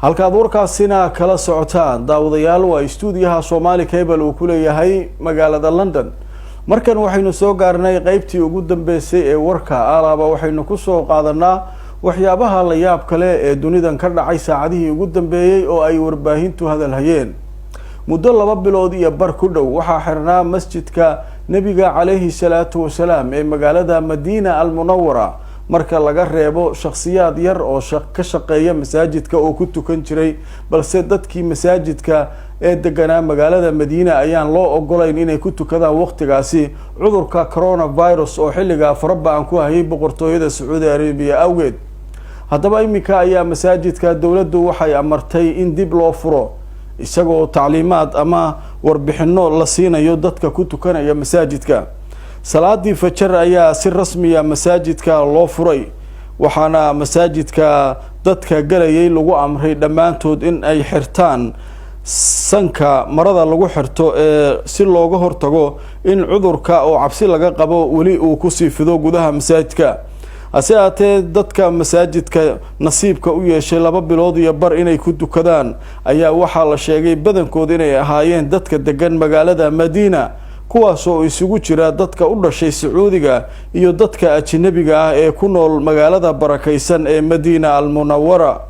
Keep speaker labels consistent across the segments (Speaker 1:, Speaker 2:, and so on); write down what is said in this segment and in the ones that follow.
Speaker 1: halkaad warkaasina kala socotaan daawadayaal waa stuudiyaha Somali Cable uu ku leeyahay magaalada London. markan waxaynu soo gaarnay qaybtii ugu dambeysay ee warka alaaba waxaynu ku soo qaadanaa waxyaabaha la yaab kale ee dunidan ka dhacay saacadihii ugu dambeeyay oo ay warbaahintu hadal hayeen. muddo 2 bilood iyo bar ku dhow waxaa xirnaa masjidka nabiga calayhi salaatu wasalaam ee magaalada Madiina al-Munawwara marka laga reebo shakhsiyaad yar oo ka shaqeeya masaajidka oo ku tukan jiray balse dadkii masaajidka ee deganaa magaalada Madiina ayaan loo ogolayn inay ku tukadaan waqtigaasi cudurka coronavirus oo xilliga farabaan ku hayay boqortooyada Saudi Arabia awgeed. haddaba imika ayaa masaajidka dawladdu waxay amartay in dib loo furo isagoo tacliimaad ama warbixino la siinayo dadka ku tukanaya masaajidka. salaadii fajr ayaa si rasmi ah masaajidka loo furay waxaana masaajidka dadka galayay lagu amray dhamaantood in ay xirtaan sanka marada lagu xirto si looga hortago in cudurka oo cabsi laga qabo wali uu ku sii fido gudaha masaajidka. hase ahaatee dadka masaajidka nasiibka u yeeshay 2 bilood iyo bar inay ku tukadaan ayaa waxaa la sheegay badankood inay ahaayeen dadka degan magaalada Madiina kuwaas oo isugu jira dadka u dhashay Sacuudiga iyo dadka ajnabiga ah ee ku nool magaalada barakaysan ee Madiina al-Munawwara.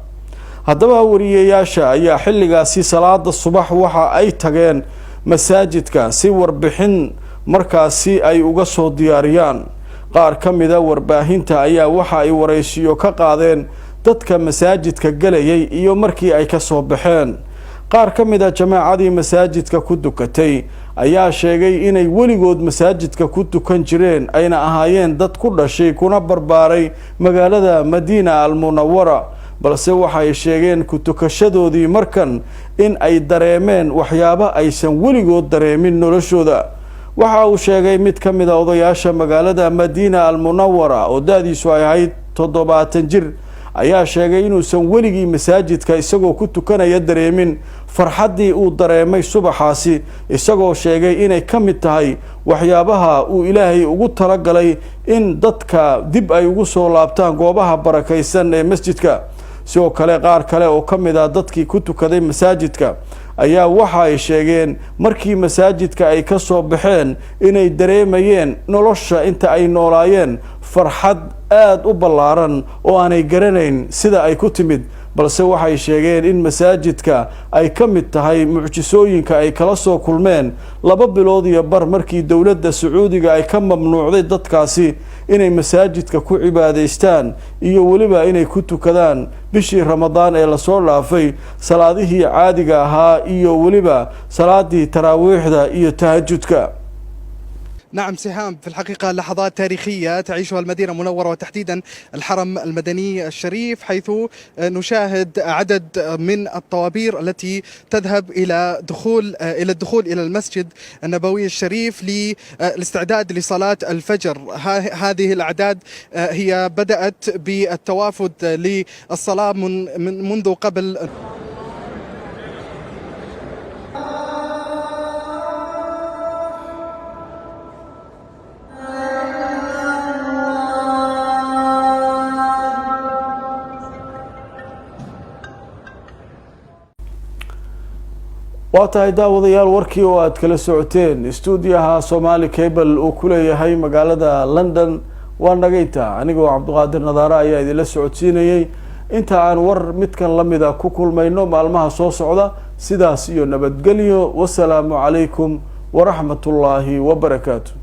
Speaker 1: haddaba wariyeyaasha ayaa xilligaasi salaada subax waxa ay tageen masaajidka si warbixin markaasi ay uga soo diyaariyaan. qaar ka mid ah warbaahinta ayaa waxa ay wareysiyo ka qaadeen dadka masaajidka galayay iyo markii ay ka soo baxeen. qaar ka mid ah jamaacadii masaajidka ku dukatay ayaa sheegay inay weligood masaajidka ku tukan jireen ayna ahaayeen dad ku dhashay kuna barbaaray magaalada Madiina al-Munawwara balse waxay sheegeen ku tukashadoodii markan in ay dareemeen waxyaabo aysan weligood dareemin noloshooda. waxa uu sheegay mid ka mid ah odayaasha magaalada Madiina al-Munawwara oo daadiisu ay ahayd 70 jir ayaa sheegay inuusan weligii masaajidka isagoo ku tukanaya dareemin farxadii uu dareemay subaxaasi isagoo sheegay inay ka mid tahay waxyaabaha uu Ilaahay ugu talagalay in dadka dib ay ugu soo laabtaan goobaha barakaysan ee masjidka. sidoo kale qaar kale oo ka mid ah dadkii ku tukaday masaajidka ayaa waxa ay sheegeen markii masaajidka ay ka soo baxeen inay dareemayeen nolosha inta ay noolaayeen farxad aad u ballaaran oo aanay garanayn sida ay ku timid balse waxay sheegeen in masaajidka ay ka mid tahay mucjisooyinka ay kala soo kulmeen 2 bilood iyo bar markii dawladda Sacuudiga ay ka mamnuucday dadkaasi inay masaajidka ku cibaadaystaan iyo waliba inay ku tukadaan bishii Ramadaan ee la soo dhaafay salaadihii caadiga ahaa iyo waliba salaadii taraawiixda iyo tahajjudka.
Speaker 2: نعم سهام، في الحقيقة لحظات تاريخية تعيشها المدينة المنورة وتحديدا الحرم المدني الشريف حيث نشاهد عدد من الطوابير التي تذهب إلى الدخول إلى المسجد النبوي الشريف للاستعداد لصلاة الفجر. هذه الأعداد هي بدأت بالتوافد للصلاة منذ قبل
Speaker 1: waatahay daawadayaal warkii oo aad kala socoteen stuudiyaha Somali Cable oo ku leeyahay magaalada London waa nageynta anigoo Cabduqaadir Nadaara ayaa idin la socodsiinayay inta aan war midkan la mid ah ku kulmayno maalmaha soo socda sidaas iyo nabadgelyo wassalaamu calaykum wa rahmatullaahi wa barakaatuh.